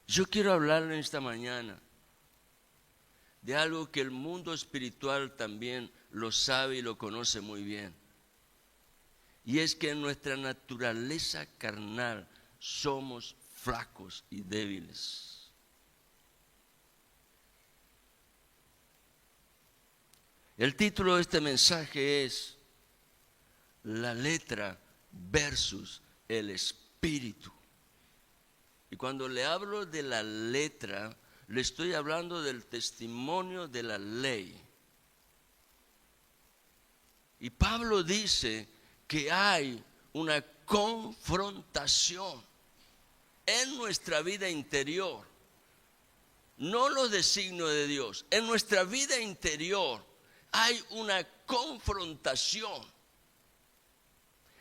Yo quiero hablarle esta mañana de algo que el mundo espiritual también lo sabe y lo conoce muy bien. Y es que en nuestra naturaleza carnal somos flacos y débiles. El título de este mensaje es La letra versus el espíritu. Y cuando le hablo de la letra, le estoy hablando del testimonio de la ley. Y Pablo dice que hay una confrontación en nuestra vida interior, no los designios de Dios, en nuestra vida interior hay una confrontación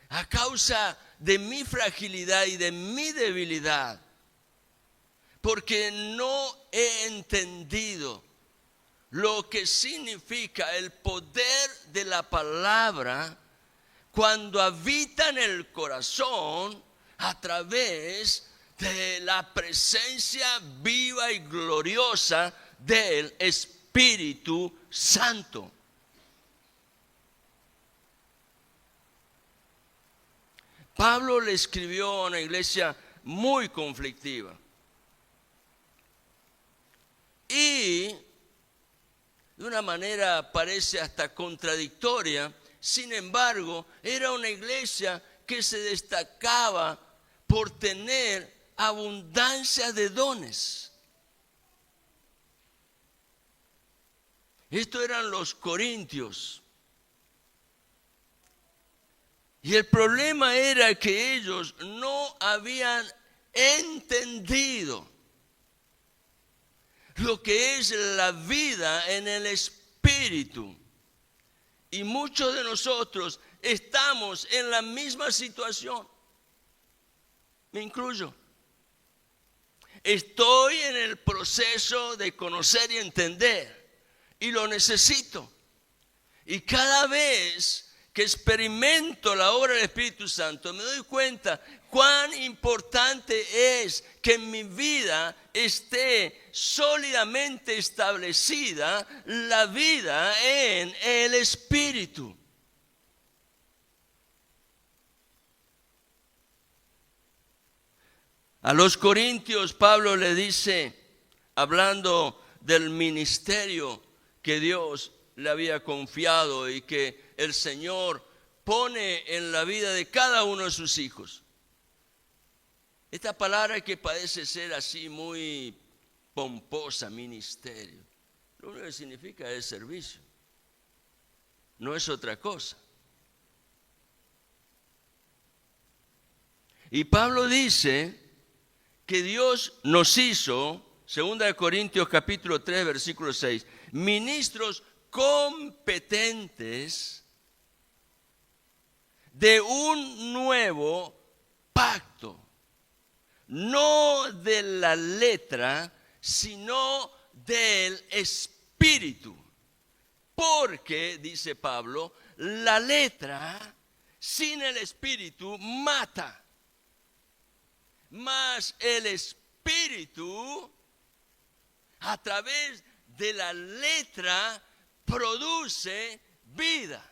a causa de mi fragilidad y de mi debilidad, porque no he entendido lo que significa el poder de la palabra cuando habita en el corazón a través de la presencia viva y gloriosa del Espíritu Santo. Pablo le escribió a una iglesia muy conflictiva. Y de una manera parece hasta contradictoria, sin embargo, era una iglesia que se destacaba por tener abundancia de dones. Estos eran los corintios. Y el problema era que ellos no habían entendido lo que es la vida en el Espíritu. Y muchos de nosotros estamos en la misma situación. Me incluyo. Estoy en el proceso de conocer y entender. Y lo necesito. Y cada vez que experimento la obra del Espíritu Santo, me doy cuenta cuán importante es que en mi vida esté sólidamente establecida la vida en el Espíritu. A los corintios Pablo le dice, hablando del ministerio que Dios le había confiado y que el Señor pone en la vida de cada uno de sus hijos. Esta palabra que parece ser así muy pomposa, ministerio, lo único que significa es servicio, no es otra cosa. Y Pablo dice que Dios nos hizo, 2 Corintios capítulo 3, versículo 6, ministros competentes de un nuevo pacto, no de la letra, sino del espíritu. Porque, dice Pablo, la letra sin el espíritu mata, mas el espíritu a través de la letra produce vida.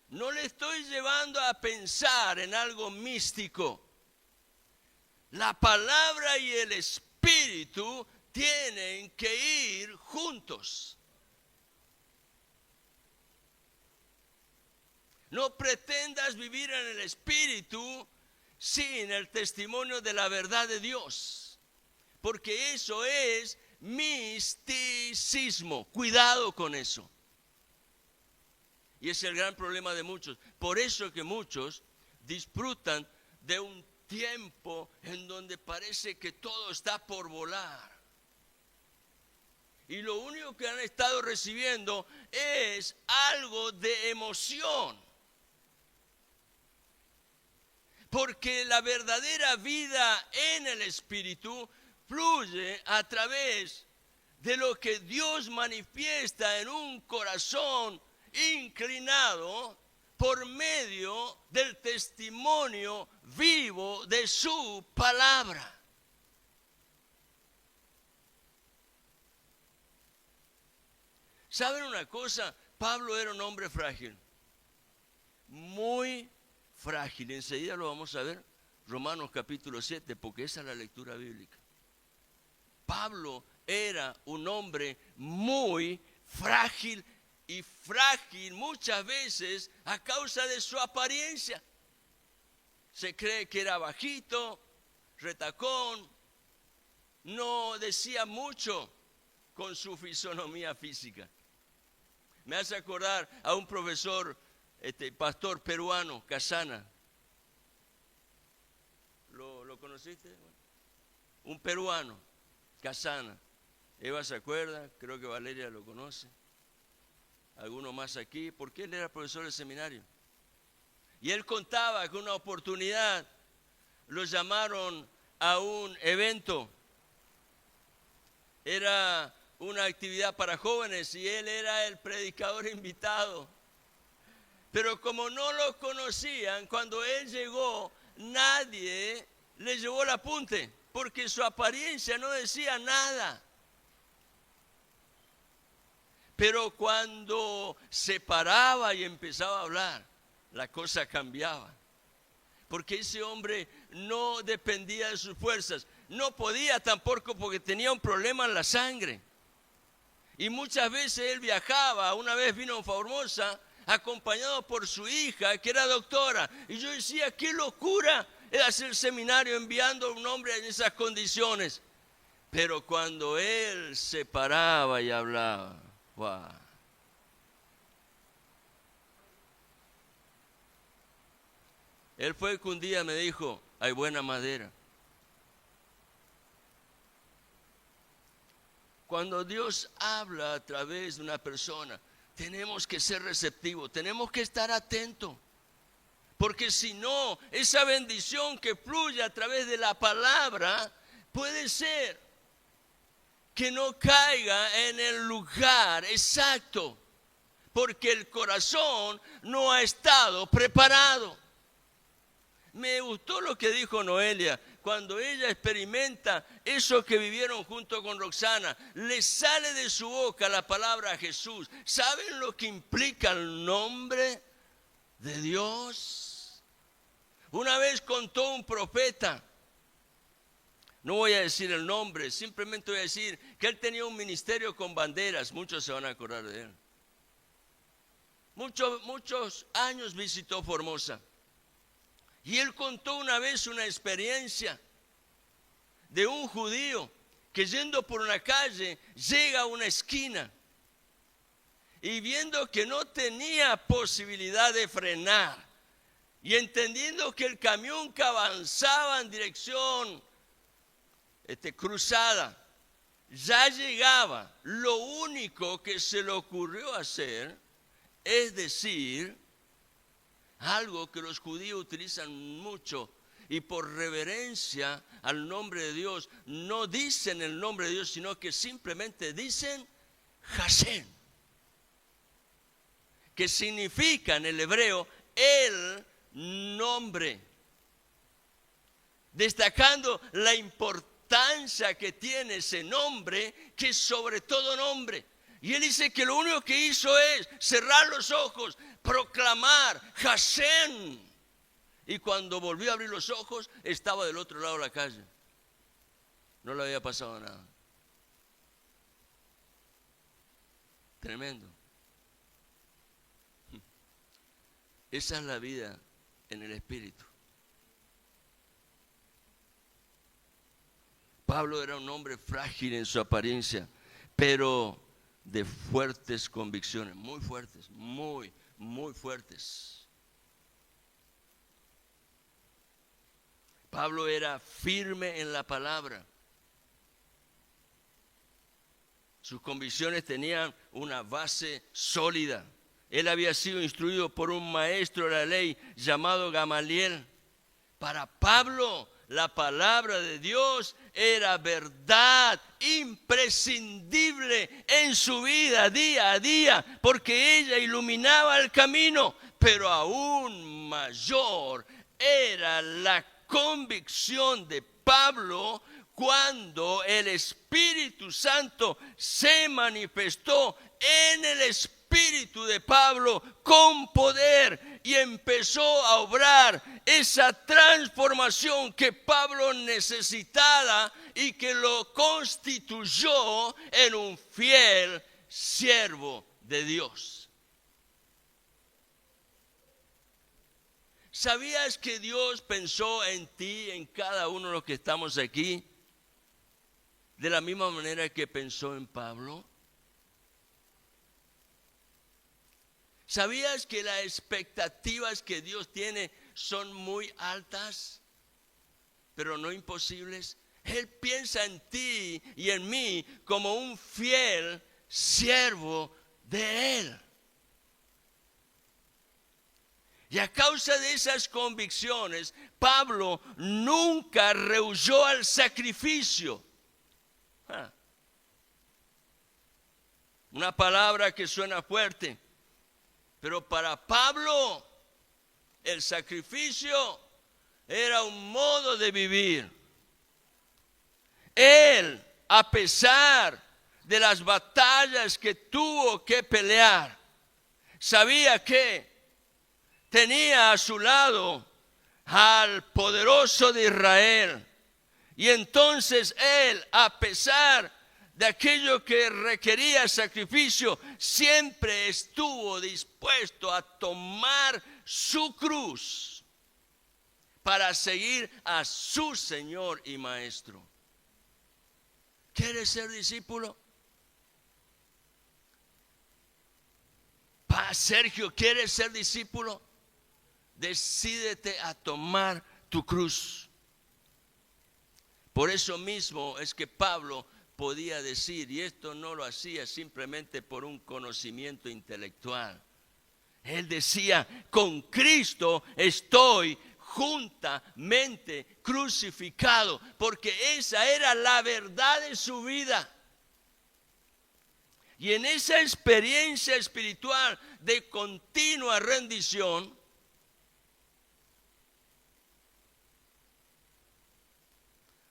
No le estoy llevando a pensar en algo místico. La palabra y el espíritu tienen que ir juntos. No pretendas vivir en el espíritu sin el testimonio de la verdad de Dios, porque eso es misticismo. Cuidado con eso. Y es el gran problema de muchos. Por eso que muchos disfrutan de un tiempo en donde parece que todo está por volar. Y lo único que han estado recibiendo es algo de emoción. Porque la verdadera vida en el Espíritu fluye a través de lo que Dios manifiesta en un corazón inclinado por medio del testimonio vivo de su palabra. ¿Saben una cosa? Pablo era un hombre frágil, muy frágil. Enseguida lo vamos a ver, Romanos capítulo 7, porque esa es la lectura bíblica. Pablo era un hombre muy frágil, y frágil muchas veces a causa de su apariencia. Se cree que era bajito, retacón, no decía mucho con su fisonomía física. Me hace acordar a un profesor, pastor peruano, Casana. ¿Lo conociste? Un peruano, Casana. Eva se acuerda, creo que Valeria lo conoce. Alguno más aquí, porque él era profesor del seminario. Y él contaba que una oportunidad lo llamaron a un evento. Era una actividad para jóvenes y él era el predicador invitado. Pero como no lo conocían, cuando él llegó, nadie le llevó el apunte, porque su apariencia no decía nada. Pero cuando se paraba y empezaba a hablar, la cosa cambiaba. Porque ese hombre no dependía de sus fuerzas. No podía tampoco porque tenía un problema en la sangre. Y muchas veces él viajaba. Una vez vino a Formosa acompañado por su hija, que era doctora. Y yo decía, qué locura hacer el seminario enviando a un hombre en esas condiciones. Pero cuando él se paraba y hablaba, wow. Él fue que un día me dijo, hay buena madera. Cuando Dios habla a través de una persona, tenemos que ser receptivos, tenemos que estar atentos. Porque si no, esa bendición que fluye a través de la palabra puede ser que no caiga en el lugar exacto, porque el corazón no ha estado preparado. Me gustó lo que dijo Noelia, cuando ella experimenta eso que vivieron junto con Roxana, le sale de su boca la palabra Jesús. ¿Saben lo que implica el nombre de Dios? Una vez contó un profeta, no voy a decir el nombre, simplemente voy a decir que él tenía un ministerio con banderas, muchos se van a acordar de él. Muchos años visitó Formosa. Y él contó una vez una experiencia de un judío que yendo por una calle llega a una esquina y viendo que no tenía posibilidad de frenar y entendiendo que el camión que avanzaba en dirección cruzada ya llegaba, lo único que se le ocurrió hacer es decir algo que los judíos utilizan mucho y por reverencia al nombre de Dios no dicen el nombre de Dios, sino que simplemente dicen Hashem, que significa en el hebreo el nombre, destacando la importancia que tiene ese nombre, que es sobre todo nombre. Y él dice que lo único que hizo es cerrar los ojos, proclamar Hashem. Y cuando volvió a abrir los ojos, estaba del otro lado de la calle. No le había pasado nada. Tremendo. Esa es la vida en el Espíritu. Pablo era un hombre frágil en su apariencia, pero de fuertes convicciones, muy fuertes, muy fuertes. Pablo era firme en la palabra. Sus convicciones tenían una base sólida. Él había sido instruido por un maestro de la ley llamado Gamaliel. Para Pablo, la palabra de Dios era verdad imprescindible en su vida día a día, porque ella iluminaba el camino pero aún mayor era la convicción de Pablo cuando el Espíritu Santo se manifestó en el espíritu de Pablo con poder y empezó a obrar esa transformación que Pablo necesitaba y que lo constituyó en un fiel siervo de Dios. ¿Sabías que Dios pensó en ti, en cada uno de los que estamos aquí, de la misma manera que pensó en Pablo? ¿Sabías que las expectativas que Dios tiene son muy altas, pero no imposibles? Él piensa en ti y en mí como un fiel siervo de Él. Y a causa de esas convicciones, Pablo nunca rehuyó al sacrificio. Una palabra que suena fuerte, pero para Pablo el sacrificio era un modo de vivir. Él, a pesar de las batallas que tuvo que pelear, sabía que tenía a su lado al poderoso de Israel. Y entonces él, a pesar de aquello que requería sacrificio, siempre estuvo dispuesto a tomar su cruz para seguir a su Señor y Maestro. ¿Quieres ser discípulo? Sergio, ¿quieres ser discípulo? Decídete a tomar tu cruz. Por eso mismo es que Pablo podía decir, y esto no lo hacía simplemente por un conocimiento intelectual. Él decía, con Cristo estoy juntamente crucificado, porque esa era la verdad de su vida. Y en esa experiencia espiritual de continua rendición,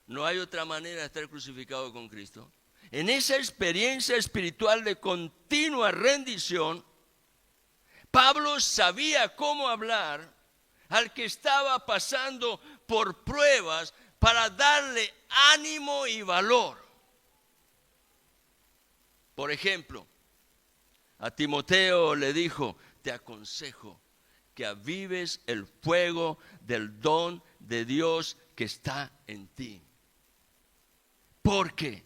no hay otra manera de estar crucificado con Cristo. En esa experiencia espiritual de continua rendición, Pablo sabía cómo hablar al que estaba pasando por pruebas para darle ánimo y valor. Por ejemplo, a Timoteo le dijo, te aconsejo que avives el fuego del don de Dios que está en ti. Porque,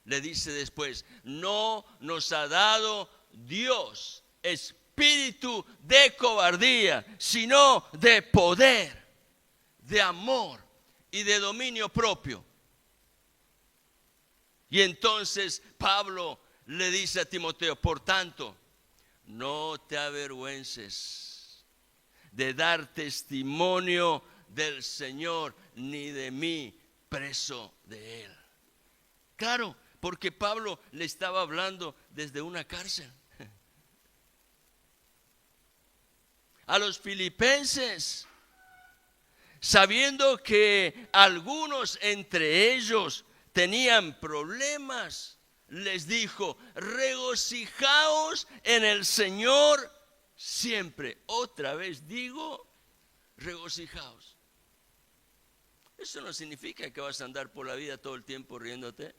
le dice después, no nos ha dado Dios espíritu de cobardía, sino de poder, de amor y de dominio propio. Y entonces Pablo le dice a Timoteo, por tanto, no te avergüences de dar testimonio del Señor, ni de mí, preso de Él. Claro, porque Pablo le estaba hablando desde una cárcel. A los filipenses, sabiendo que algunos entre ellos tenían problemas, les dijo, regocijaos en el Señor siempre. Otra vez digo, regocijaos. Eso no significa que vas a andar por la vida todo el tiempo riéndote.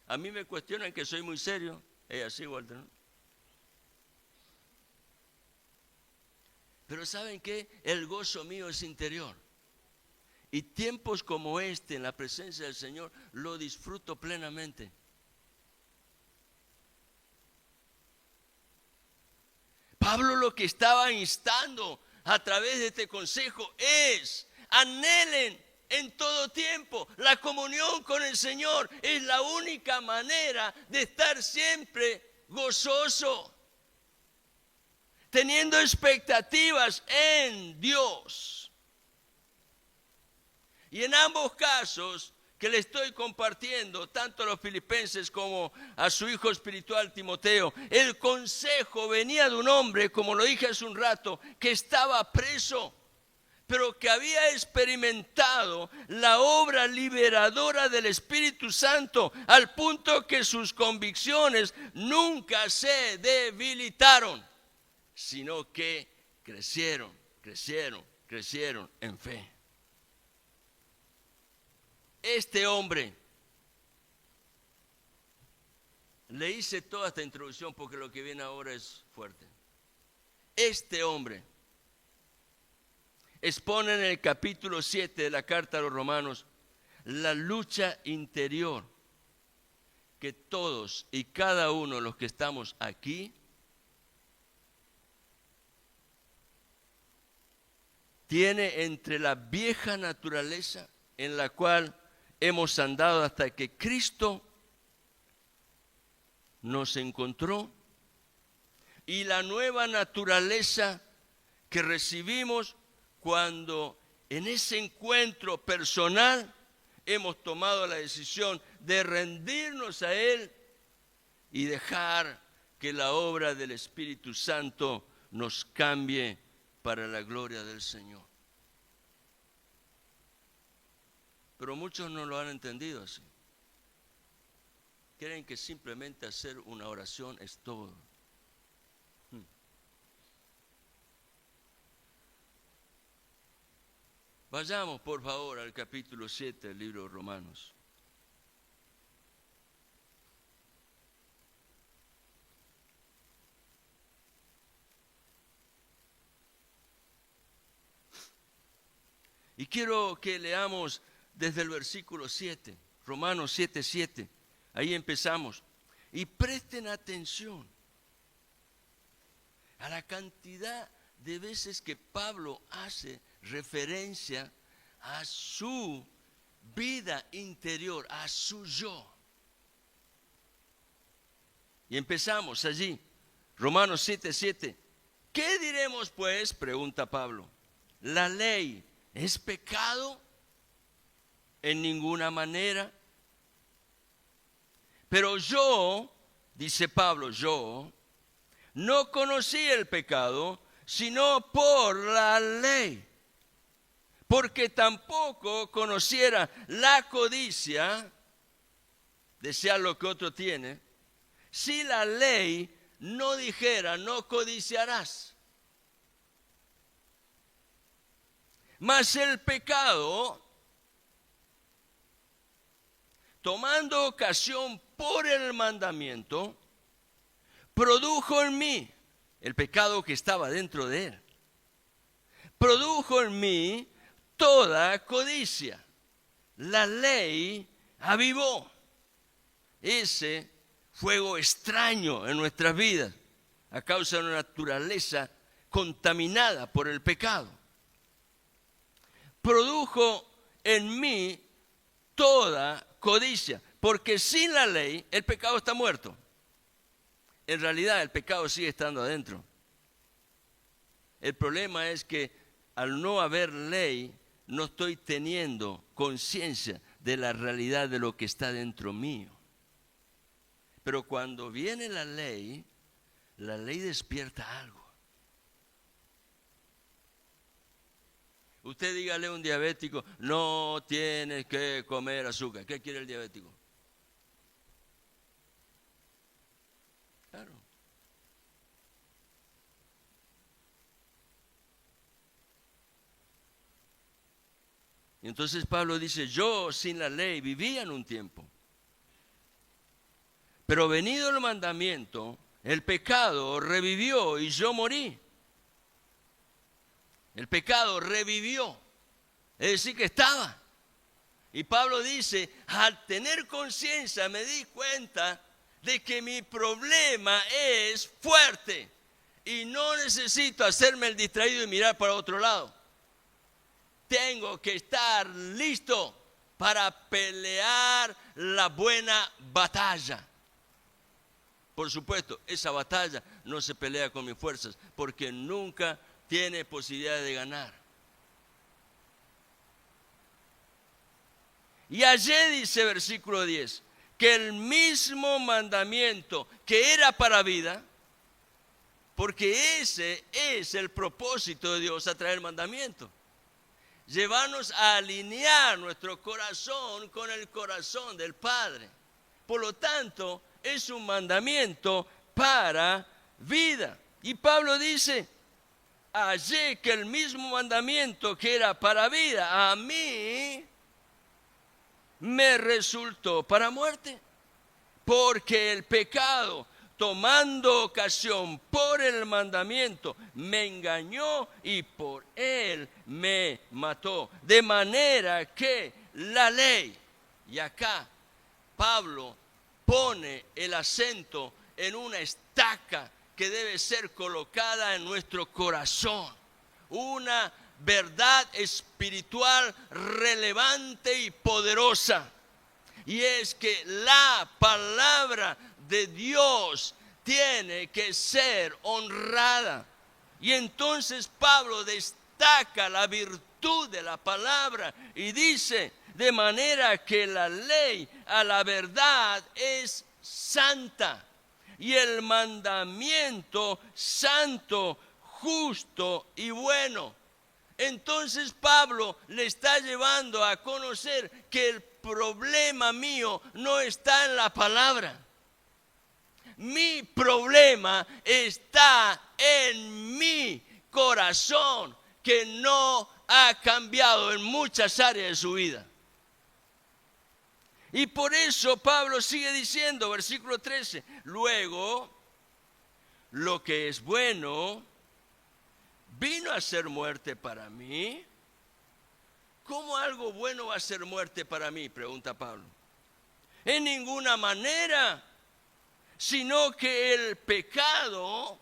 A mí me cuestionan que soy muy serio. Es así, Walter, ¿no? Pero ¿saben qué? El gozo mío es interior. Y tiempos como este en la presencia del Señor lo disfruto plenamente. Pablo lo que estaba instando a través de este consejo es: anhelen en todo tiempo la comunión con el Señor. Es la única manera de estar siempre gozoso, teniendo expectativas en Dios. Y en ambos casos, que le estoy compartiendo tanto a los filipenses como a su hijo espiritual Timoteo. El consejo venía de un hombre, como lo dije hace un rato, que estaba preso, pero que había experimentado la obra liberadora del Espíritu Santo al punto que sus convicciones nunca se debilitaron, sino que crecieron en fe. Este hombre, le hice toda esta introducción porque lo que viene ahora es fuerte. Este hombre expone en el capítulo 7 de la carta a los Romanos la lucha interior que todos y cada uno de los que estamos aquí tiene entre la vieja naturaleza en la cual hemos andado hasta que Cristo nos encontró y la nueva naturaleza que recibimos cuando en ese encuentro personal hemos tomado la decisión de rendirnos a Él y dejar que la obra del Espíritu Santo nos cambie para la gloria del Señor. Pero muchos no lo han entendido así. Creen que simplemente hacer una oración es todo. Vayamos por favor al capítulo 7 del libro de Romanos. Y quiero que leamos desde el versículo 7, Romanos 7:7. Ahí empezamos. Y presten atención a la cantidad de veces que Pablo hace referencia a su vida interior, a su yo. Y empezamos allí, Romanos 7:7. ¿Qué diremos pues? Pregunta Pablo. ¿La ley es pecado? En ninguna manera. Pero yo, dice Pablo, yo no conocí el pecado sino por la ley, porque tampoco conociera la codicia, desear lo que otro tiene, si la ley no dijera no codiciarás. Mas el pecado, tomando ocasión por el mandamiento, produjo en mí, el pecado que estaba dentro de él, produjo en mí toda codicia. La ley avivó ese fuego extraño en nuestras vidas a causa de una naturaleza contaminada por el pecado. Produjo en mí toda codicia, porque sin la ley el pecado está muerto. En realidad el pecado sigue estando adentro. El problema es que al no haber ley no estoy teniendo conciencia de la realidad de lo que está dentro mío. Pero cuando viene la ley despierta algo. Usted dígale a un diabético, no tienes que comer azúcar. ¿Qué quiere el diabético? Claro. Y entonces Pablo dice, yo sin la ley vivía en un tiempo. Pero venido el mandamiento, el pecado revivió y yo morí. El pecado revivió, es decir, que estaba. Y Pablo dice, al tener conciencia me di cuenta de que mi problema es fuerte y no necesito hacerme el distraído y mirar para otro lado. Tengo que estar listo para pelear la buena batalla. Por supuesto, esa batalla no se pelea con mis fuerzas, porque nunca tiene posibilidad de ganar. Y allí dice versículo 10, que el mismo mandamiento que era para vida, porque ese es el propósito de Dios a traer mandamiento, llevarnos a alinear nuestro corazón con el corazón del Padre. Por lo tanto, es un mandamiento para vida. Y Pablo dice, allí que el mismo mandamiento que era para vida, a mí me resultó para muerte. Porque el pecado, tomando ocasión por el mandamiento, me engañó y por él me mató. De manera que la ley, y acá Pablo pone el acento en una estaca que debe ser colocada en nuestro corazón. Una verdad espiritual relevante y poderosa. Y es que la palabra de Dios tiene que ser honrada. Y entonces Pablo destaca la virtud de la palabra y dice, de manera que la ley a la verdad es santa y el mandamiento santo, justo y bueno. Entonces Pablo le está llevando a conocer que el problema mío no está en la palabra. Mi problema está en mi corazón, que no ha cambiado en muchas áreas de su vida. Y por eso Pablo sigue diciendo, versículo 13, luego, lo que es bueno vino a ser muerte para mí. ¿Cómo algo bueno va a ser muerte para mí?, pregunta Pablo. En ninguna manera, sino que el pecado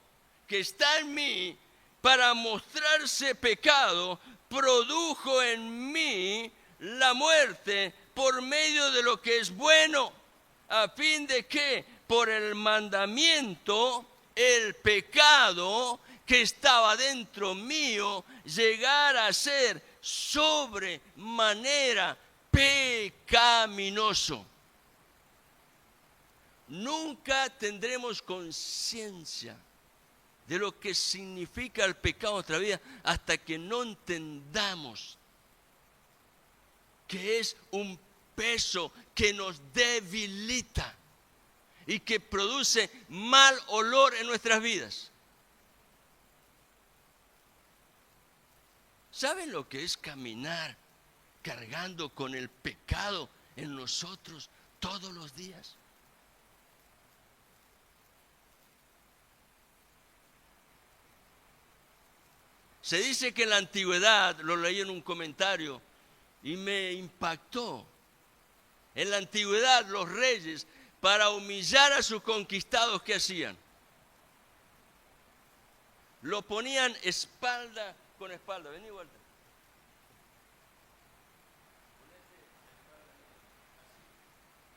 que está en mí, para mostrarse pecado, produjo en mí la muerte por medio de lo que es bueno, a fin de que por el mandamiento el pecado que estaba dentro mío llegara a ser sobremanera pecaminoso. Nunca tendremos conciencia de lo que significa el pecado en nuestra vida hasta que no entendamos que es un peso que nos debilita y que produce mal olor en nuestras vidas. ¿Saben lo que es caminar cargando con el pecado en nosotros todos los días? Se dice que en la antigüedad, lo leí en un comentario y me impactó. En la antigüedad los reyes, para humillar a sus conquistados, ¿qué hacían? Lo ponían espalda con espalda. Vení, vuelta.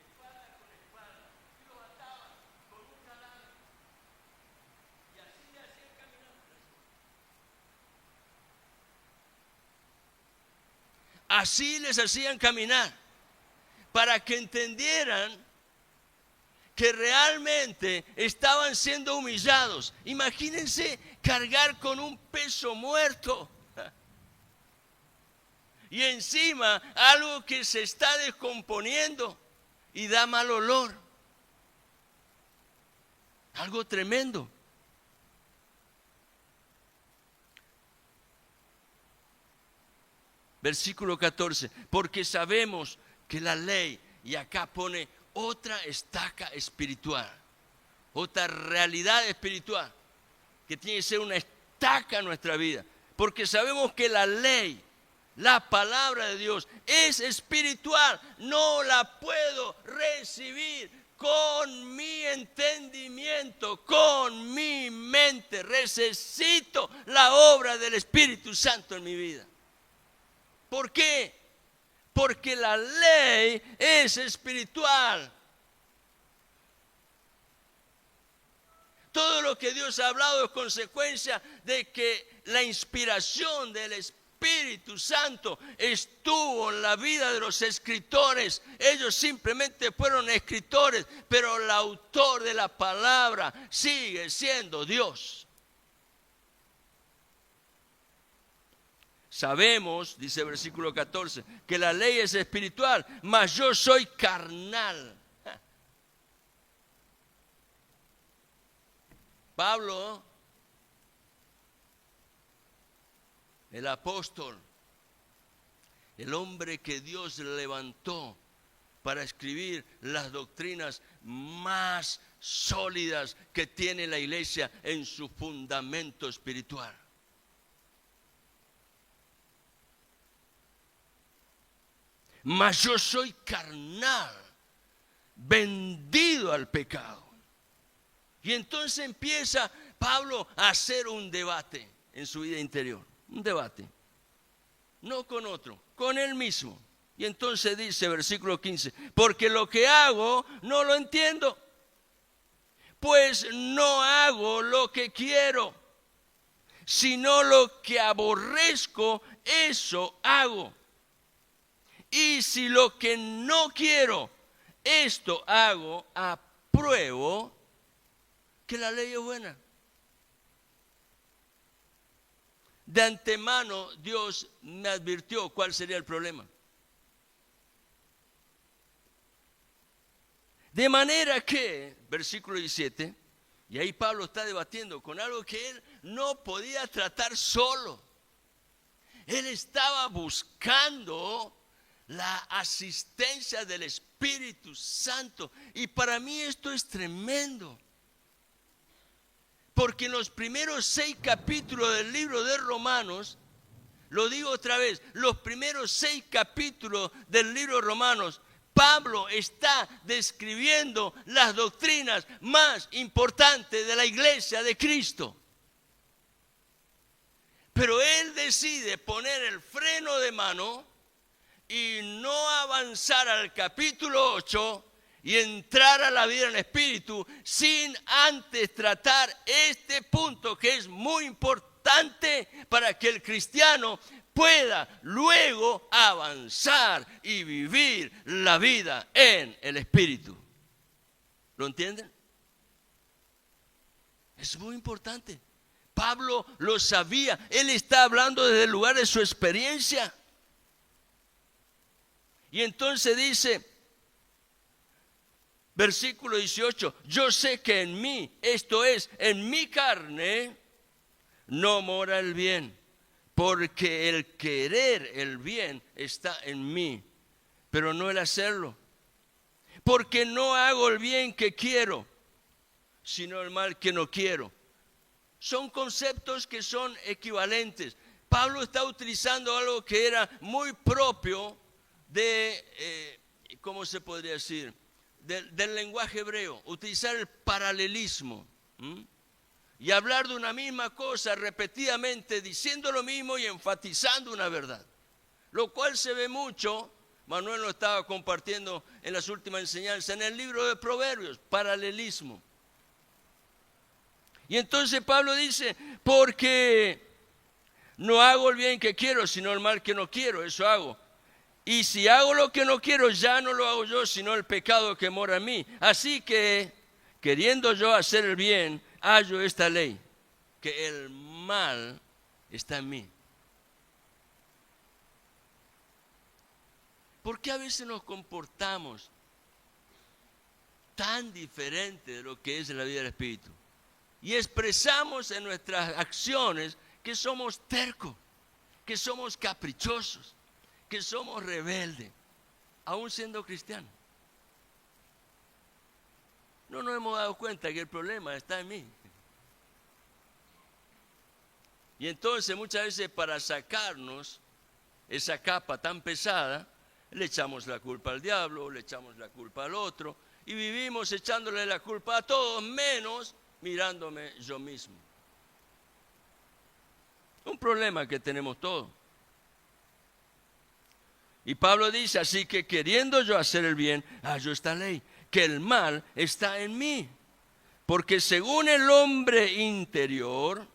Espalda con espalda. Y los ataban con un cadáver. Y así le hacían caminar. Así les hacían caminar, para que entendieran que realmente estaban siendo humillados. Imagínense cargar con un peso muerto y encima algo que se está descomponiendo y da mal olor. Algo tremendo. Versículo 14, porque sabemos que la ley, y acá pone otra estaca espiritual, otra realidad espiritual, que tiene que ser una estaca en nuestra vida, porque sabemos que la ley, la palabra de Dios, es espiritual, no la puedo recibir con mi entendimiento, con mi mente. Necesito la obra del Espíritu Santo en mi vida. ¿Por qué? Porque la ley es espiritual. Todo lo que Dios ha hablado es consecuencia de que la inspiración del Espíritu Espíritu Santo estuvo en la vida de los escritores. Ellos simplemente fueron escritores, pero el autor de la palabra sigue siendo Dios. Sabemos, dice el versículo 14, que la ley es espiritual, mas yo soy carnal. Pablo, el apóstol, el hombre que Dios levantó para escribir las doctrinas más sólidas que tiene la iglesia en su fundamento espiritual. Mas yo soy carnal, vendido al pecado. Y entonces empieza Pablo a hacer un debate en su vida interior. Un debate. No con otro, con él mismo. Y entonces dice, versículo 15, porque lo que hago no lo entiendo, pues no hago lo que quiero, sino lo que aborrezco, eso hago. Y si lo que no quiero, esto hago, apruebo que la ley es buena. De antemano Dios me advirtió cuál sería el problema. De manera que, versículo 17, y ahí Pablo está debatiendo con algo que él no podía tratar solo. Él estaba buscando la asistencia del Espíritu Santo. Y para mí esto es tremendo. Porque en los primeros 6 capítulos del libro de Romanos, lo digo otra vez, los primeros 6 capítulos del libro de Romanos, Pablo está describiendo las doctrinas más importantes de la iglesia de Cristo. Pero él decide poner el freno de mano y no avanzar al capítulo 8 y entrar a la vida en el Espíritu sin antes tratar este punto que es muy importante para que el cristiano pueda luego avanzar y vivir la vida en el Espíritu. ¿Lo entienden? Es muy importante. Pablo lo sabía. Él está hablando desde el lugar de su experiencia. Y entonces dice, versículo 18, yo sé que en mí, esto es, en mi carne, no mora el bien, porque el querer el bien está en mí, pero no el hacerlo. Porque no hago el bien que quiero, sino el mal que no quiero. Son conceptos que son equivalentes. Pablo está utilizando algo que era muy propio de, ¿cómo se podría decir? Del lenguaje hebreo, utilizar el paralelismo y hablar de una misma cosa repetidamente, diciendo lo mismo y enfatizando una verdad, lo cual se ve mucho. Manuel lo estaba compartiendo en las últimas enseñanzas en el libro de Proverbios, paralelismo. Y entonces Pablo dice, porque no hago el bien que quiero, sino el mal que no quiero, eso hago. Y si hago lo que no quiero, ya no lo hago yo, sino el pecado que mora en mí. Así que, queriendo yo hacer el bien, hallo esta ley, que el mal está en mí. ¿Por qué a veces nos comportamos tan diferente de lo que es la vida del Espíritu? Y expresamos en nuestras acciones que somos tercos, que somos caprichosos, que somos rebeldes, aún siendo cristianos. No nos hemos dado cuenta que el problema está en mí. Y entonces muchas veces para sacarnos esa capa tan pesada, le echamos la culpa al diablo, le echamos la culpa al otro, y vivimos echándole la culpa a todos, menos mirándome yo mismo. Un problema que tenemos todos. Y Pablo dice, así que queriendo yo hacer el bien, hallo esta ley, que el mal está en mí. Porque según el hombre interior,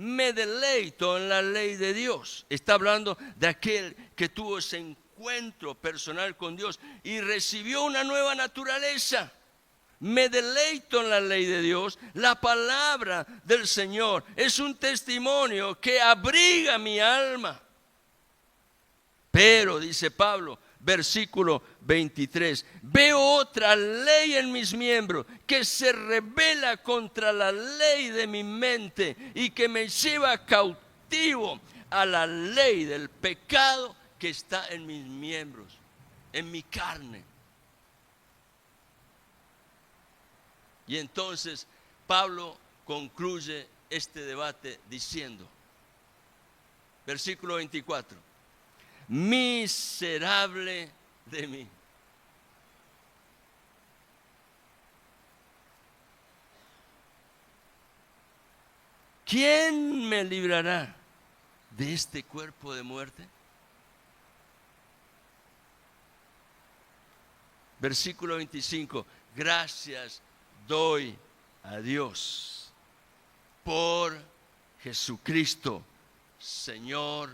me deleito en la ley de Dios. Está hablando de aquel que tuvo ese encuentro personal con Dios y recibió una nueva naturaleza. Me deleito en la ley de Dios. La palabra del Señor es un testimonio que abriga mi alma. Pero, dice Pablo, versículo 23, veo otra ley en mis miembros que se rebela contra la ley de mi mente y que me lleva cautivo a la ley del pecado que está en mis miembros, en mi carne. Y entonces Pablo concluye este debate diciendo, versículo 24, miserable de mí. ¿Quién me librará de este cuerpo de muerte? Versículo 25, gracias doy a Dios por Jesucristo, Señor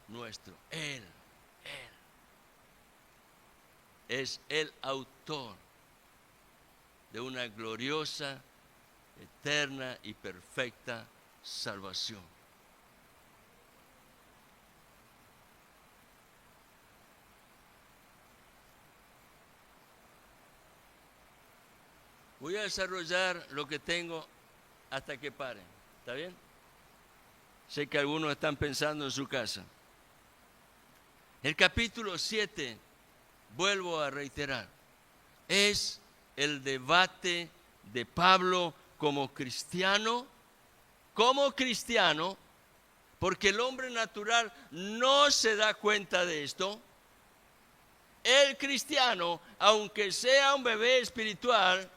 nuestro. Él es el autor de una gloriosa, eterna y perfecta salvación. Voy a desarrollar lo que tengo hasta que pare. ¿Está bien? Sé que algunos están pensando en su casa. El capítulo 7, vuelvo a reiterar, es el debate de Pablo como cristiano, porque el hombre natural no se da cuenta de esto. El cristiano, aunque sea un bebé espiritual,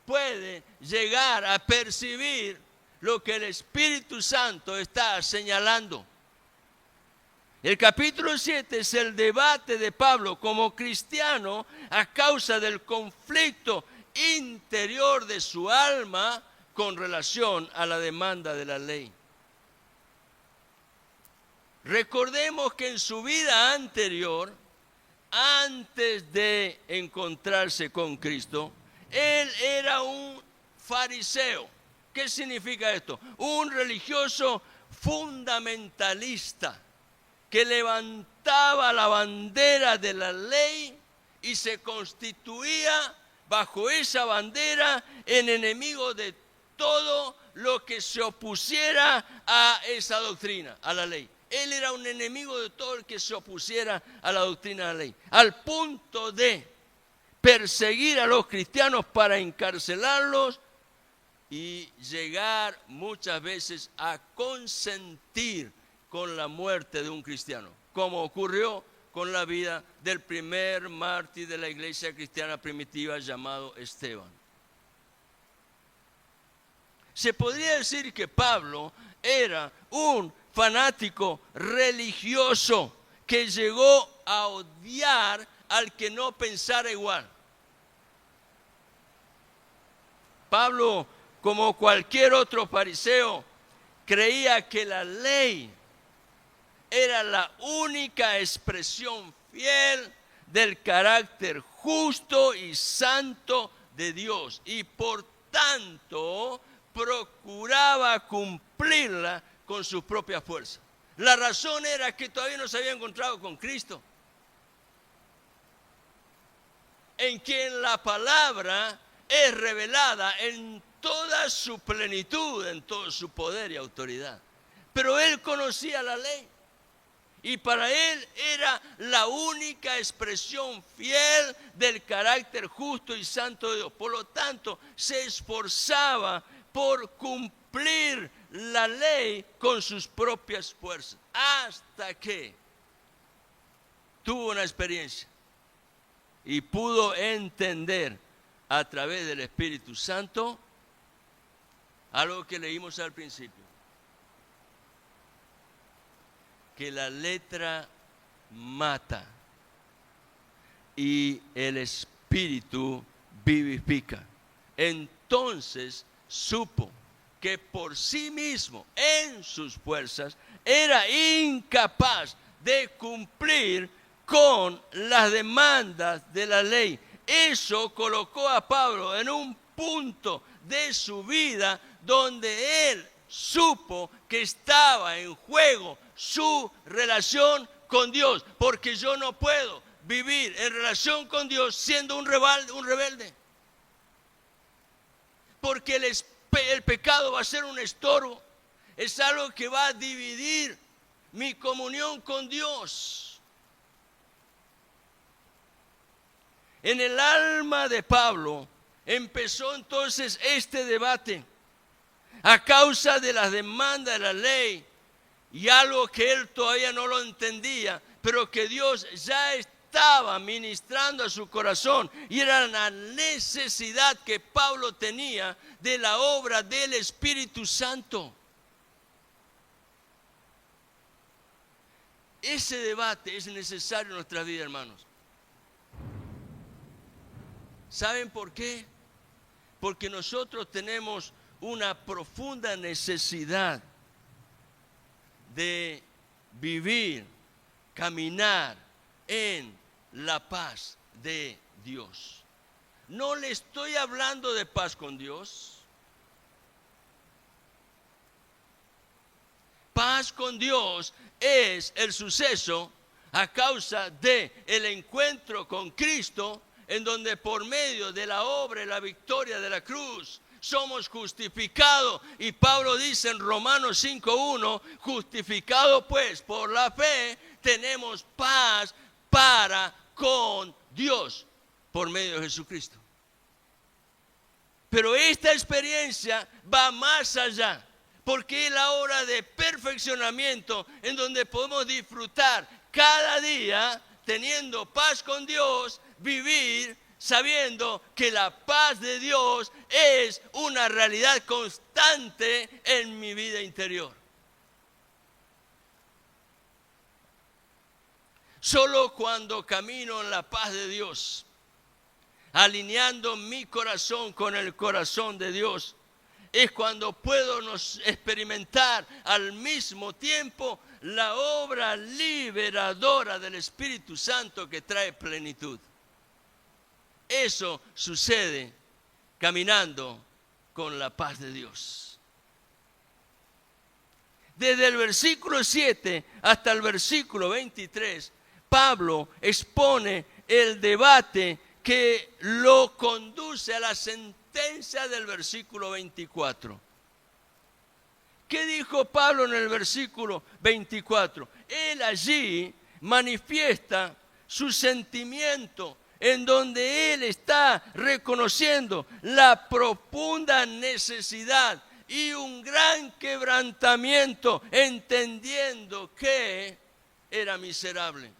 puede llegar a percibir lo que el Espíritu Santo está señalando. El capítulo 7 es el debate de Pablo como cristiano a causa del conflicto interior de su alma con relación a la demanda de la ley. Recordemos que en su vida anterior, antes de encontrarse con Cristo, él era un fariseo. ¿Qué significa esto? Un religioso fundamentalista que levantaba la bandera de la ley y se constituía bajo esa bandera en enemigo de todo lo que se opusiera a esa doctrina, a la ley. Él era un enemigo de todo el que se opusiera a la doctrina de la ley, al punto de perseguir a los cristianos para encarcelarlos y llegar muchas veces a consentir con la muerte de un cristiano, como ocurrió con la vida del primer mártir de la iglesia cristiana primitiva llamado Esteban. Se podría decir que Pablo era un fanático religioso que llegó a odiar al que no pensara igual. Pablo, como cualquier otro fariseo, creía que la ley era la única expresión fiel del carácter justo y santo de Dios y por tanto procuraba cumplirla con sus propias fuerzas. La razón era que todavía no se había encontrado con Cristo, en quien la palabra es revelada en toda su plenitud, en todo su poder y autoridad. Pero él conocía la ley y para él era la única expresión fiel del carácter justo y santo de Dios. Por lo tanto, se esforzaba por cumplir la ley con sus propias fuerzas, hasta que tuvo una experiencia y pudo entender a través del Espíritu Santo algo que leímos al principio, que la letra mata y el Espíritu vivifica. Entonces supo que por sí mismo, en sus fuerzas, era incapaz de cumplir con las demandas de la ley. Eso colocó a Pablo en un punto de su vida donde él supo que estaba en juego su relación con Dios, porque yo no puedo vivir en relación con Dios siendo un rebelde, porque el pecado va a ser un estorbo, es algo que va a dividir mi comunión con Dios. En el alma de Pablo empezó entonces este debate a causa de las demandas de la ley y algo que él todavía no lo entendía, pero que Dios ya estaba ministrando a su corazón, y era la necesidad que Pablo tenía de la obra del Espíritu Santo. Ese debate es necesario en nuestra vida, hermanos. ¿Saben por qué? Porque nosotros tenemos una profunda necesidad de vivir, caminar en la paz de Dios. No le estoy hablando de paz con Dios. Paz con Dios es el suceso a causa de el encuentro con Cristo, en donde por medio de la obra y la victoria de la cruz somos justificados. Y Pablo dice en Romanos 5:1, justificados pues por la fe, tenemos paz para con Dios por medio de Jesucristo. Pero esta experiencia va más allá, porque es la hora de perfeccionamiento en donde podemos disfrutar cada día teniendo paz con Dios, vivir sabiendo que la paz de Dios es una realidad constante en mi vida interior. Solo cuando camino en la paz de Dios, alineando mi corazón con el corazón de Dios, es cuando puedo experimentar al mismo tiempo la obra liberadora del Espíritu Santo que trae plenitud. Eso sucede caminando con la paz de Dios. Desde el versículo 7 hasta el versículo 23, Pablo expone el debate que lo conduce a la sentencia del versículo 24. ¿Qué dijo Pablo en el versículo 24? Él allí manifiesta su sentimiento, en donde él está reconociendo la profunda necesidad y un gran quebrantamiento, entendiendo que era miserable.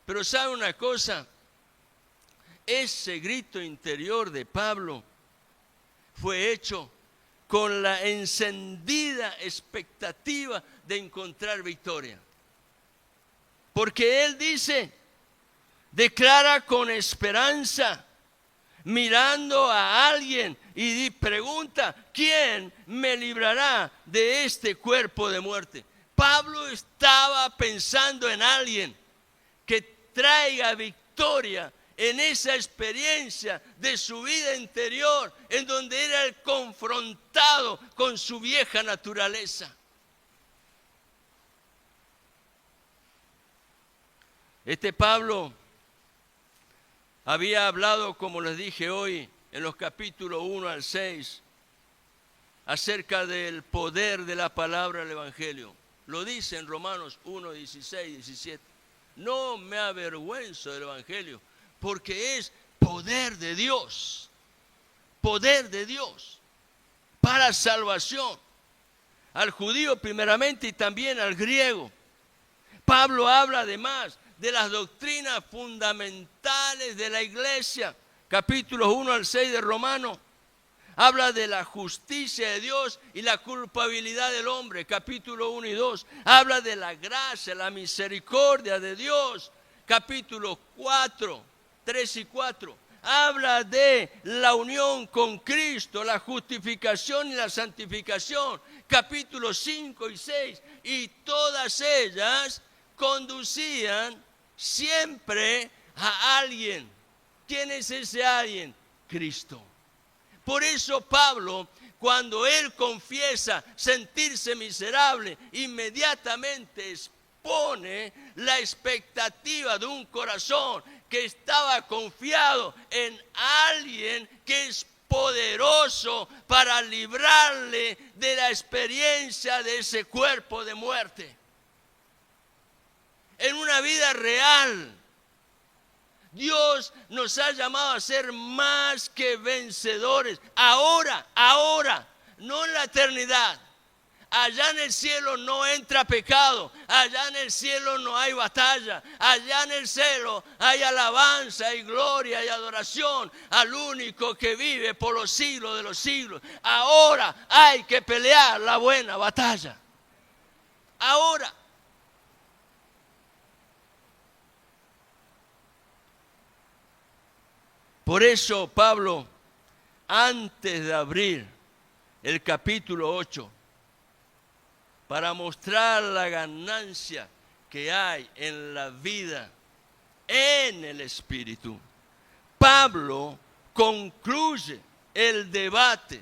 Pero ¿sabe una cosa? Ese grito interior de Pablo fue hecho con la encendida expectativa de encontrar victoria. Porque él dice, declara con esperanza, mirando a alguien y pregunta, ¿quién me librará de este cuerpo de muerte? Pablo estaba pensando en alguien que traiga victoria en esa experiencia de su vida interior, en donde era el confrontado con su vieja naturaleza. Este Pablo había hablado, como les dije hoy, en los capítulos 1 al 6, acerca del poder de la palabra del Evangelio. Lo dice en Romanos 1, 16, 17. No me avergüenzo del Evangelio, porque es poder de Dios para salvación, al judío primeramente y también al griego. Pablo habla además de las doctrinas fundamentales de la iglesia, capítulos 1 al 6 de Romanos. Habla de la justicia de Dios y la culpabilidad del hombre, capítulo 1 y 2. Habla de la gracia, la misericordia de Dios, capítulos 4, 3 y 4. habla de la unión con Cristo, la justificación y la santificación, capítulos 5 y 6, y todas ellas conducían siempre a alguien. ¿Quién es ese alguien? Cristo. Por eso Pablo, cuando él confiesa sentirse miserable, inmediatamente expone la expectativa de un corazón que estaba confiado en alguien que es poderoso para librarle de la experiencia de ese cuerpo de muerte. En una vida real, Dios nos ha llamado a ser más que vencedores. Ahora, no en la eternidad. Allá en el cielo no entra pecado, allá en el cielo no hay batalla, allá en el cielo hay alabanza y gloria y adoración al único que vive por los siglos de los siglos. Ahora hay que pelear la buena batalla. Ahora. Por eso Pablo, antes de abrir el capítulo 8, para mostrar la ganancia que hay en la vida en el Espíritu, Pablo concluye el debate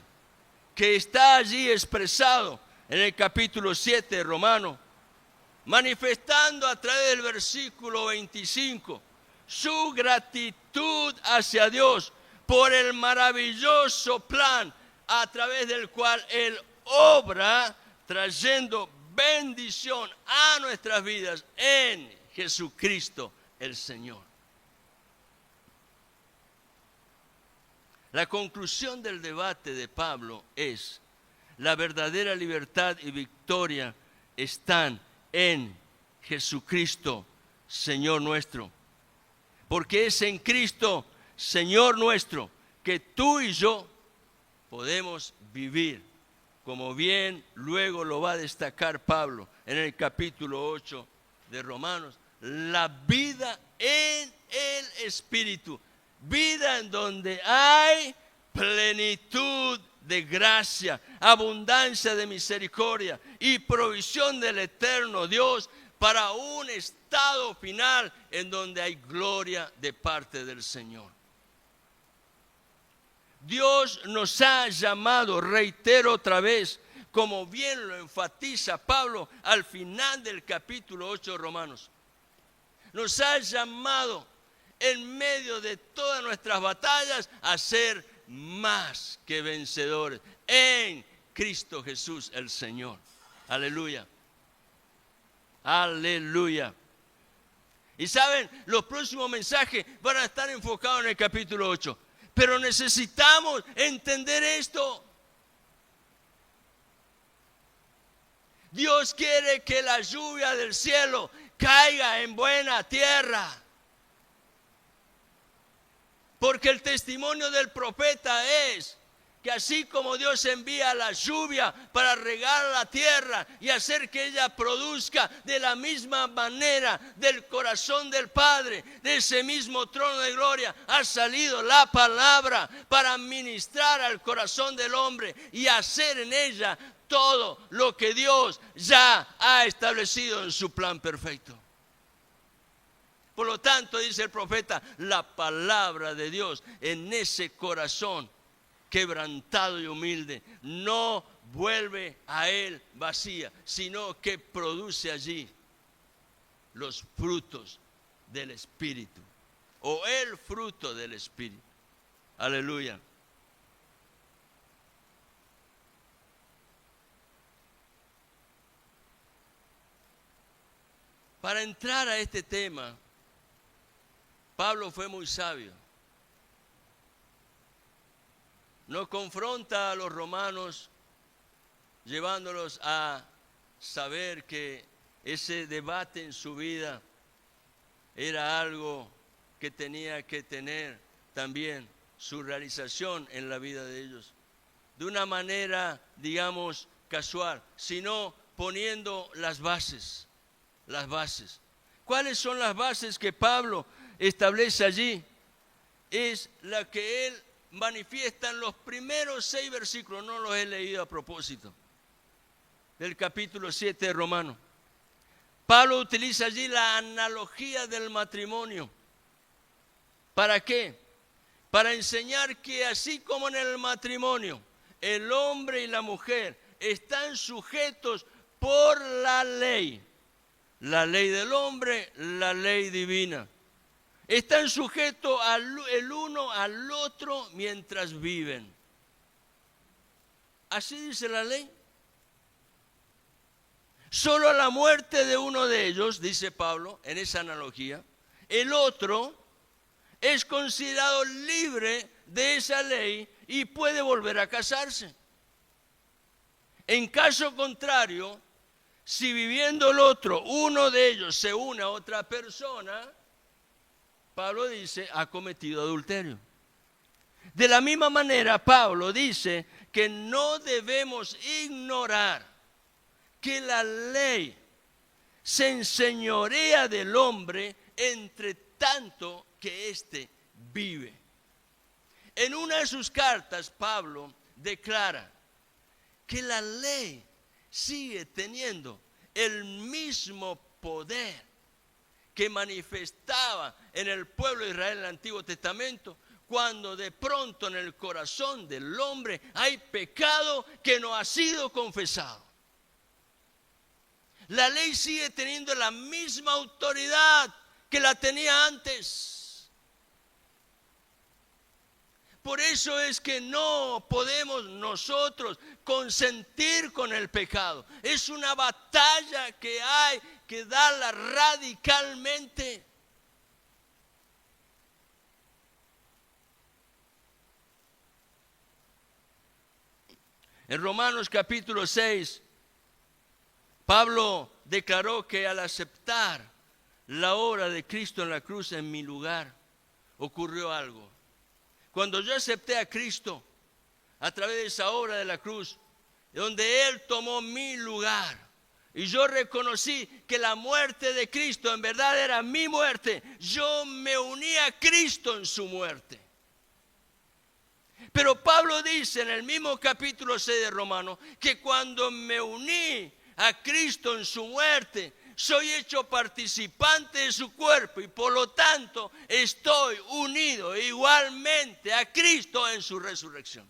que está allí expresado en el capítulo 7 de Romanos, manifestando a través del versículo 25 su gratitud hacia Dios por el maravilloso plan a través del cual Él obra, trayendo bendición a nuestras vidas en Jesucristo el Señor. La conclusión del debate de Pablo es: la verdadera libertad y victoria están en Jesucristo, Señor nuestro. Porque es en Cristo, Señor nuestro, que tú y yo podemos vivir, como bien luego lo va a destacar Pablo en el capítulo 8 de Romanos, la vida en el Espíritu, vida en donde hay plenitud de gracia, abundancia de misericordia y provisión del eterno Dios para un estado final en donde hay gloria de parte del Señor. Dios nos ha llamado, reitero otra vez, como bien lo enfatiza Pablo al final del capítulo 8 de Romanos. Nos ha llamado en medio de todas nuestras batallas a ser más que vencedores en Cristo Jesús el Señor. Aleluya. Aleluya. Y saben, los próximos mensajes van a estar enfocados en el capítulo 8. Pero necesitamos entender esto. Dios quiere que la lluvia del cielo caiga en buena tierra. Porque el testimonio del profeta es que así como Dios envía la lluvia para regar la tierra y hacer que ella produzca, de la misma manera del corazón del Padre, de ese mismo trono de gloria, ha salido la palabra para ministrar al corazón del hombre y hacer en ella todo lo que Dios ya ha establecido en su plan perfecto. Por lo tanto, dice el profeta, la palabra de Dios en ese corazón quebrantado y humilde no vuelve a él vacía, sino que produce allí los frutos del Espíritu, o el fruto del Espíritu. Aleluya. Para entrar a este tema, Pablo fue muy sabio. No confronta a los romanos llevándolos a saber que ese debate en su vida era algo que tenía que tener también su realización en la vida de ellos. De una manera, digamos, casual, sino poniendo las bases. Las bases. ¿Cuáles son las bases que Pablo establece allí? es la que él manifiesta en los primeros 6 versículos, no los he leído a propósito, del capítulo 7 de Romanos. Pablo utiliza allí la analogía del matrimonio. ¿Para qué? Para enseñar que así como en el matrimonio, el hombre y la mujer están sujetos por la ley del hombre, la ley divina. Están sujetos el uno al otro mientras viven. Así dice la ley. Solo a la muerte de uno de ellos, dice Pablo en esa analogía, el otro es considerado libre de esa ley y puede volver a casarse. En caso contrario, si viviendo el otro, uno de ellos se une a otra persona, Pablo dice, ha cometido adulterio. De la misma manera, Pablo dice que no debemos ignorar que la ley se enseñorea del hombre entre tanto que éste vive. En una de sus cartas, Pablo declara que la ley sigue teniendo el mismo poder que manifestaba en el pueblo de Israel en el Antiguo Testamento, cuando de pronto en el corazón del hombre hay pecado que no ha sido confesado. La ley sigue teniendo la misma autoridad que la tenía antes. Por eso es que no podemos nosotros consentir con el pecado. Es una batalla que hay que darla radicalmente. En Romanos capítulo 6, Pablo declaró que al aceptar la obra de Cristo en la cruz en mi lugar, ocurrió algo. Cuando yo acepté a Cristo a través de esa obra de la cruz, donde Él tomó mi lugar, y yo reconocí que la muerte de Cristo en verdad era mi muerte, yo me uní a Cristo en su muerte. Pero Pablo dice en el mismo capítulo 6 de Romanos que cuando me uní a Cristo en su muerte, soy hecho participante de su cuerpo y por lo tanto estoy unido igualmente a Cristo en su resurrección.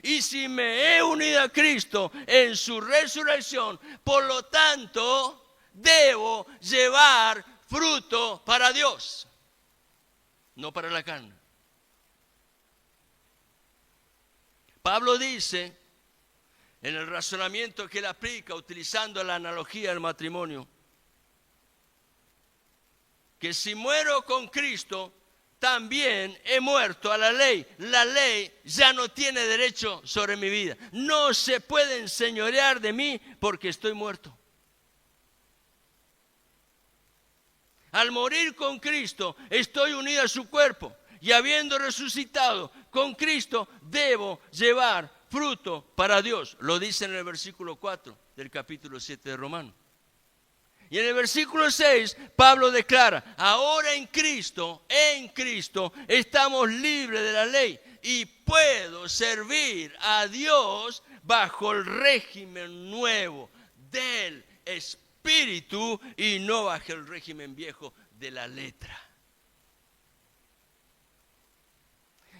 Y si me he unido a Cristo en su resurrección, por lo tanto debo llevar fruto para Dios, no para la carne. Pablo dice, en el razonamiento que él aplica utilizando la analogía del matrimonio, que si muero con Cristo, también he muerto a la ley. La ley ya no tiene derecho sobre mi vida. No se puede enseñorear de mí porque estoy muerto. Al morir con Cristo, estoy unido a su cuerpo. Y habiendo resucitado con Cristo, debo llevar fruto para Dios. Lo dice en el versículo 4 del capítulo 7 de Romanos. Y en el versículo 6, Pablo declara, ahora en Cristo, estamos libres de la ley y puedo servir a Dios bajo el régimen nuevo del Espíritu y no bajo el régimen viejo de la letra.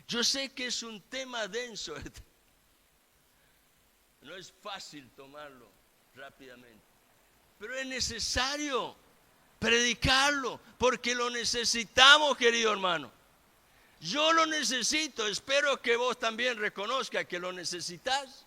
Yo sé que es un tema denso, no es fácil tomarlo rápidamente, pero es necesario predicarlo porque lo necesitamos, querido hermano. Yo lo necesito, espero que vos también reconozcas que lo necesitas.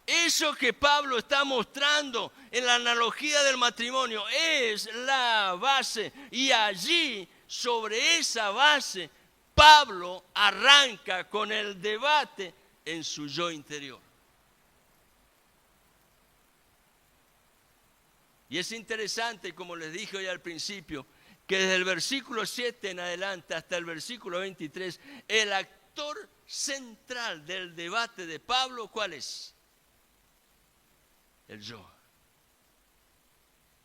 Eso que Pablo está mostrando en la analogía del matrimonio es la base, y allí, sobre esa base, Pablo arranca con el debate en su yo interior. Y es interesante, como les dije hoy al principio, que desde el versículo 7 en adelante hasta el versículo 23, el actor central del debate de Pablo, ¿cuál es? El yo.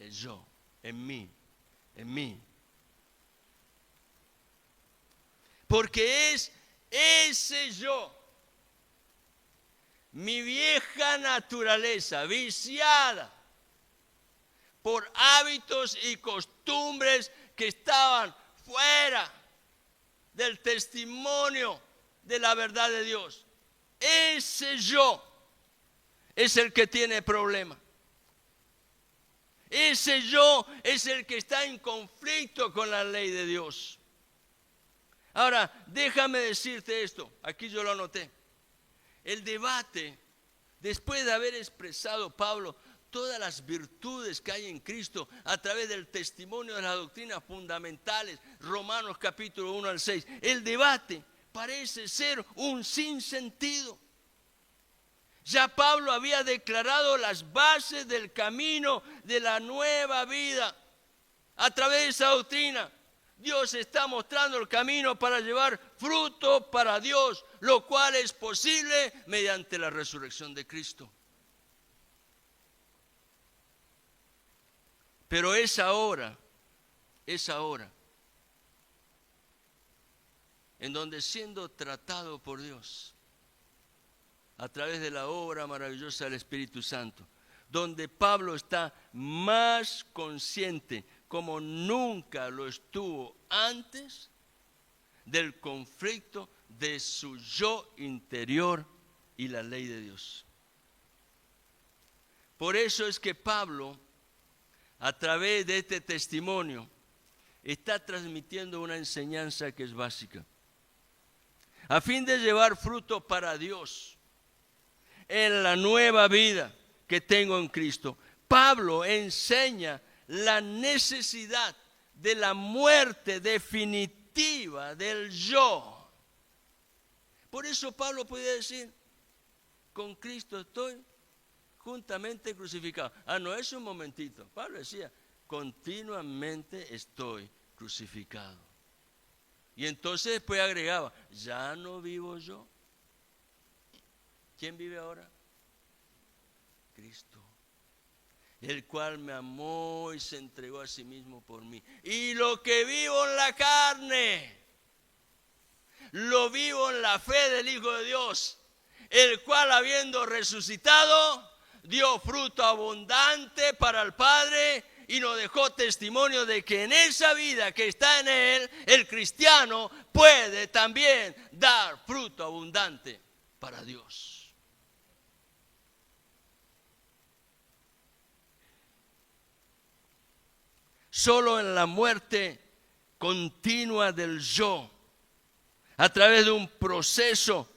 el yo, en mí. Porque es ese yo, mi vieja naturaleza, viciada por hábitos y costumbres que estaban fuera del testimonio de la verdad de Dios. Ese yo es el que tiene problema. Ese yo es el que está en conflicto con la ley de Dios. Ahora, déjame decirte esto, aquí yo lo anoté. El debate, después de haber expresado Pablo todas las virtudes que hay en Cristo a través del testimonio de las doctrinas fundamentales, Romanos capítulo 1 al 6, el debate parece ser un sinsentido. Ya Pablo había declarado las bases del camino de la nueva vida. A través de esa doctrina, Dios está mostrando el camino para llevar fruto para Dios, lo cual es posible mediante la resurrección de Cristo. Pero es ahora, en donde siendo tratado por Dios, a través de la obra maravillosa del Espíritu Santo, donde Pablo está más consciente, como nunca lo estuvo antes, del conflicto de su yo interior y la ley de Dios. Por eso es que Pablo, a través de este testimonio, está transmitiendo una enseñanza que es básica. A fin de llevar fruto para Dios en la nueva vida que tengo en Cristo, Pablo enseña la necesidad de la muerte definitiva del yo. Por eso Pablo puede decir, con Cristo estoy juntamente crucificado. No es un momentito. Pablo decía, continuamente estoy crucificado. Y entonces después agregaba, ya no vivo yo. ¿Quién vive ahora? Cristo, el cual me amó y se entregó a sí mismo por mí. Y lo que vivo en la carne, lo vivo en la fe del Hijo de Dios, el cual habiendo resucitado, dio fruto abundante para el Padre y nos dejó testimonio de que en esa vida que está en Él, el cristiano puede también dar fruto abundante para Dios. Solo en la muerte continua del yo, a través de un proceso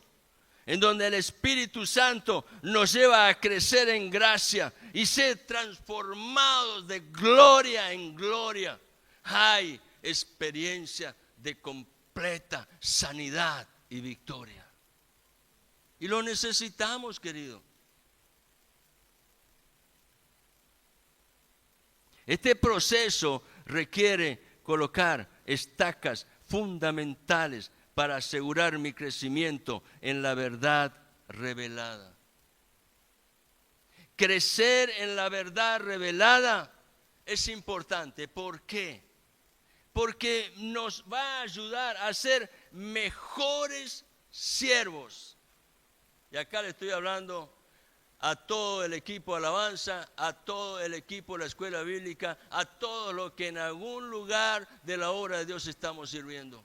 en donde el Espíritu Santo nos lleva a crecer en gracia y ser transformados de gloria en gloria, hay experiencia de completa sanidad y victoria. Y lo necesitamos, querido. Este proceso requiere colocar estacas fundamentales para asegurar mi crecimiento en la verdad revelada. Crecer en la verdad revelada es importante. ¿Por qué? Porque nos va a ayudar a ser mejores siervos. Y acá le estoy hablando a todo el equipo de alabanza, a todo el equipo de la escuela bíblica, a todo lo que en algún lugar de la obra de Dios estamos sirviendo.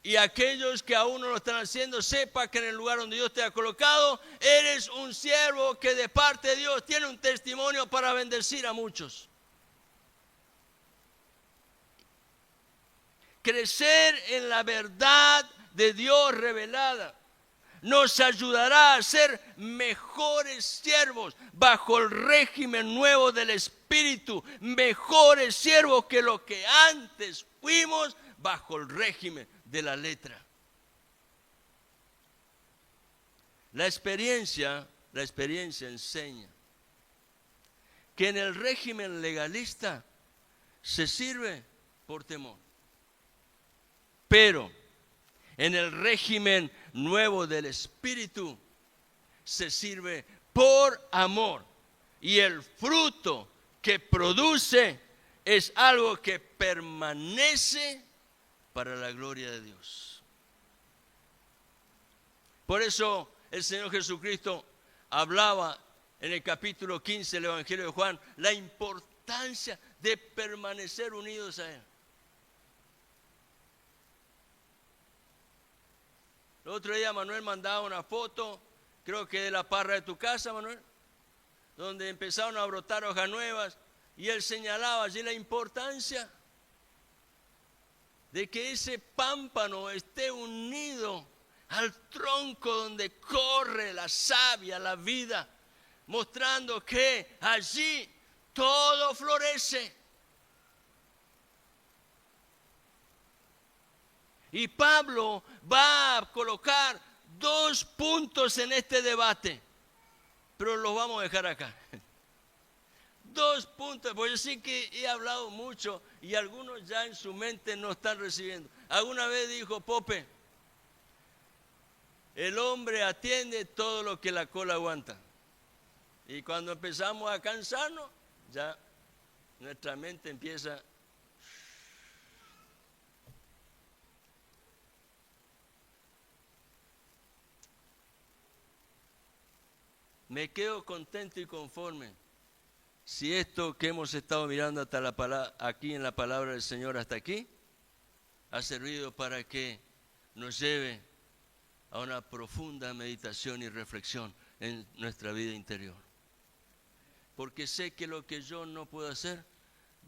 Y aquellos que aún no lo están haciendo, sepa que en el lugar donde Dios te ha colocado, eres un siervo que de parte de Dios tiene un testimonio para bendecir a muchos. Crecer en la verdad de Dios revelada nos ayudará a ser mejores siervos bajo el régimen nuevo del Espíritu, mejores siervos que lo que antes fuimos bajo el régimen de la letra. La experiencia enseña que en el régimen legalista se sirve por temor, pero en el régimen nuevo del Espíritu se sirve por amor, y el fruto que produce, es algo que permanece para la gloria de Dios. Por eso el Señor Jesucristo hablaba en el capítulo 15 del Evangelio de Juan la importancia de permanecer unidos a Él. El otro día Manuel mandaba una foto, creo que de la parra de tu casa, Manuel, donde empezaron a brotar hojas nuevas y él señalaba allí la importancia de que ese pámpano esté unido al tronco donde corre la savia, la vida, mostrando que allí todo florece. Y Pablo va a colocar 2 puntos en este debate, pero los vamos a dejar acá. 2 puntos, porque yo sé que he hablado mucho y algunos ya en su mente no están recibiendo. Alguna vez dijo Pope, el hombre atiende todo lo que la cola aguanta. Y cuando empezamos a cansarnos, ya nuestra mente empieza. Me quedo contento y conforme si esto que hemos estado mirando hasta aquí en la palabra del Señor hasta aquí ha servido para que nos lleve a una profunda meditación y reflexión en nuestra vida interior. Porque sé que lo que yo no puedo hacer,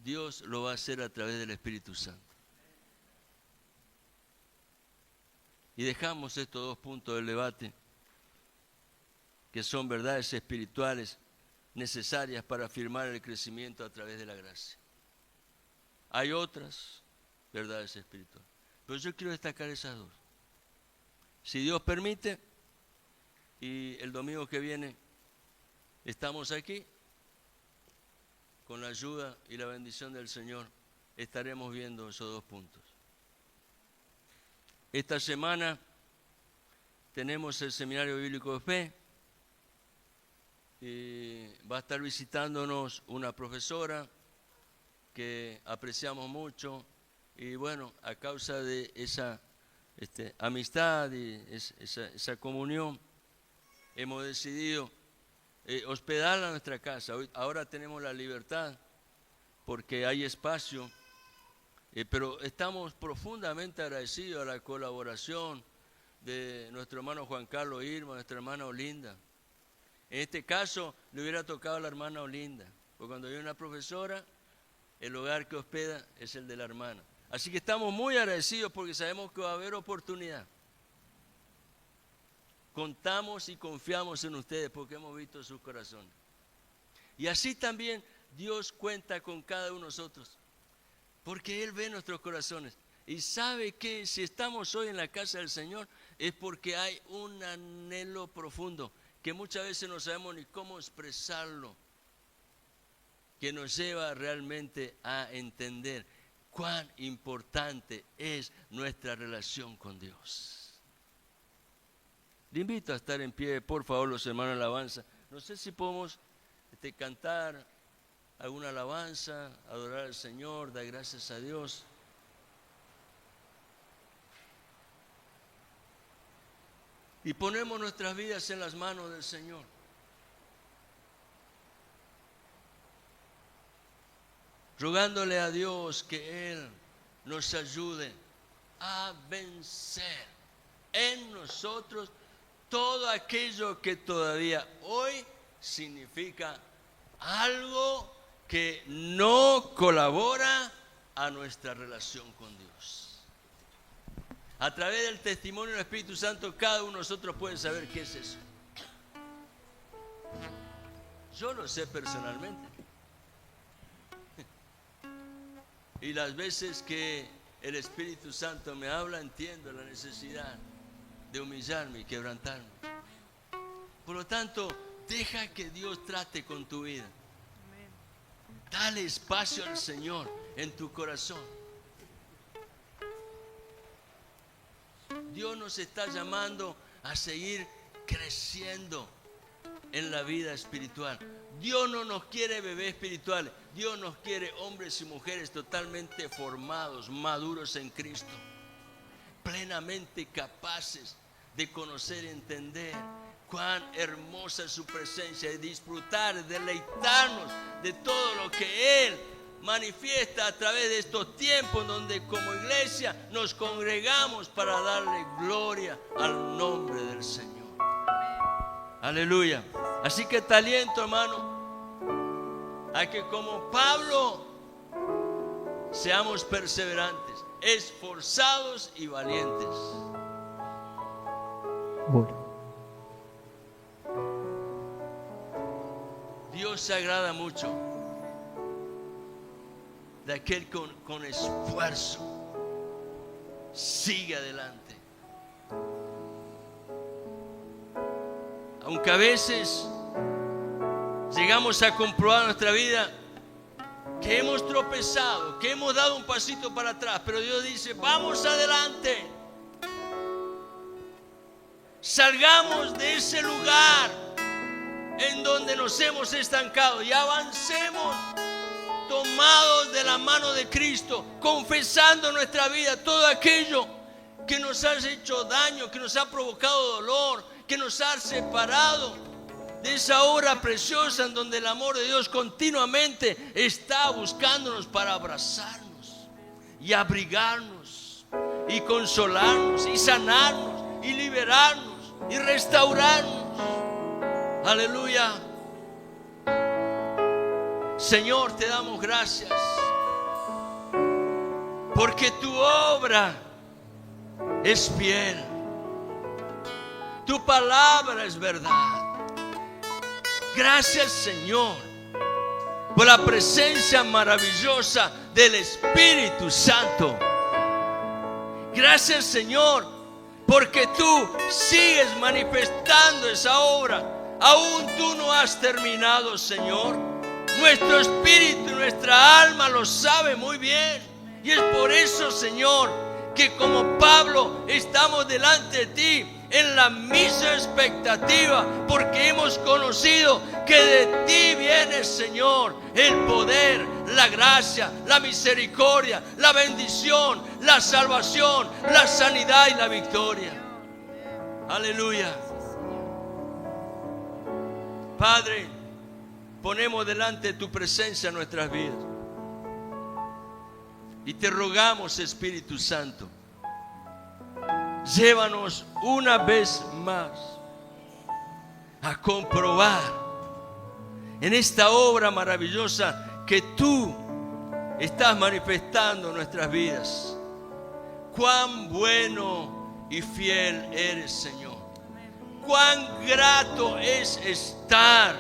Dios lo va a hacer a través del Espíritu Santo. Y dejamos estos 2 puntos del debate, que son verdades espirituales necesarias para afirmar el crecimiento a través de la gracia. Hay otras verdades espirituales, pero yo quiero destacar esas 2. Si Dios permite, y el domingo que viene estamos aquí, con la ayuda y la bendición del Señor, estaremos viendo esos 2 puntos. Esta semana tenemos el Seminario Bíblico de Fe, y va a estar visitándonos una profesora que apreciamos mucho, y bueno, a causa de esa amistad y esa comunión, hemos decidido hospedarla en nuestra casa. Ahora tenemos la libertad porque hay espacio, pero estamos profundamente agradecidos a la colaboración de nuestro hermano Juan Carlos Irma, nuestra hermana Olinda. En este caso le hubiera tocado a la hermana Olinda, porque cuando hay una profesora, el hogar que hospeda es el de la hermana. Así que estamos muy agradecidos porque sabemos que va a haber oportunidad. Contamos y confiamos en ustedes porque hemos visto sus corazones. Y así también Dios cuenta con cada uno de nosotros, porque Él ve nuestros corazones y sabe que si estamos hoy en la casa del Señor es porque hay un anhelo profundo que muchas veces no sabemos ni cómo expresarlo, que nos lleva realmente a entender cuán importante es nuestra relación con Dios. Le invito a estar en pie, por favor, los hermanos de alabanza. No sé si podemos cantar alguna alabanza, adorar al Señor, dar gracias a Dios. Y ponemos nuestras vidas en las manos del Señor. Rogándole a Dios que Él nos ayude a vencer en nosotros todo aquello que todavía hoy significa algo que no colabora a nuestra relación con Dios. A través del testimonio del Espíritu Santo, cada uno de nosotros puede saber qué es eso. Yo lo sé personalmente. Y las veces que el Espíritu Santo me habla, entiendo la necesidad de humillarme y quebrantarme. Por lo tanto, deja que Dios trate con tu vida. Dale espacio al Señor en tu corazón. Dios nos está llamando a seguir creciendo en la vida espiritual. Dios no nos quiere bebés espirituales. Dios nos quiere hombres y mujeres totalmente formados, maduros en Cristo, plenamente capaces de conocer y entender cuán hermosa es su presencia y disfrutar, deleitarnos de todo lo que Él manifiesta a través de estos tiempos donde como iglesia nos congregamos para darle gloria al nombre del Señor. Aleluya. Así que te aliento, hermano, a que como Pablo seamos perseverantes, esforzados y valientes. Dios se agrada mucho de aquel que con esfuerzo sigue adelante. Aunque a veces llegamos a comprobar en nuestra vida que hemos tropezado, que hemos dado un pasito para atrás, pero Dios dice: vamos adelante, salgamos de ese lugar en donde nos hemos estancado y avancemos tomados de la mano de Cristo, confesando en nuestra vida todo aquello que nos ha hecho daño, que nos ha provocado dolor, que nos ha separado de esa obra preciosa en donde el amor de Dios continuamente está buscándonos para abrazarnos y abrigarnos y consolarnos y sanarnos y liberarnos y restaurarnos. Aleluya. Señor, te damos gracias porque tu obra es fiel, tu palabra es verdad. Gracias, Señor, por la presencia maravillosa del Espíritu Santo. Gracias, Señor, porque tú sigues manifestando esa obra. Aún tú no has terminado, Señor. Nuestro espíritu y nuestra alma lo sabe muy bien. Y es por eso, Señor, que como Pablo estamos delante de ti en la misma expectativa, porque hemos conocido que de ti viene, Señor, el poder, la gracia, la misericordia, la bendición, la salvación, la sanidad y la victoria. Aleluya. Padre, ponemos delante de tu presencia nuestras vidas y te rogamos, Espíritu Santo, llévanos una vez más a comprobar en esta obra maravillosa que tú estás manifestando en nuestras vidas. Cuán bueno y fiel eres, Señor. Cuán grato es estar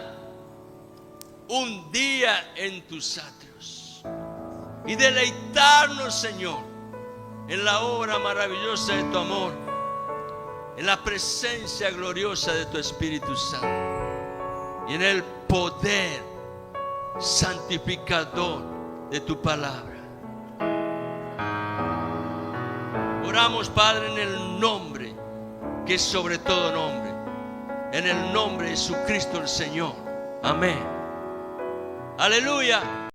un día en tus atrios y deleitarnos, Señor, en la obra maravillosa de tu amor, en la presencia gloriosa de tu Espíritu Santo y en el poder santificador de tu palabra. Oramos, Padre, en el nombre que es sobre todo nombre, en el nombre de Jesucristo el Señor. Amén. Aleluya.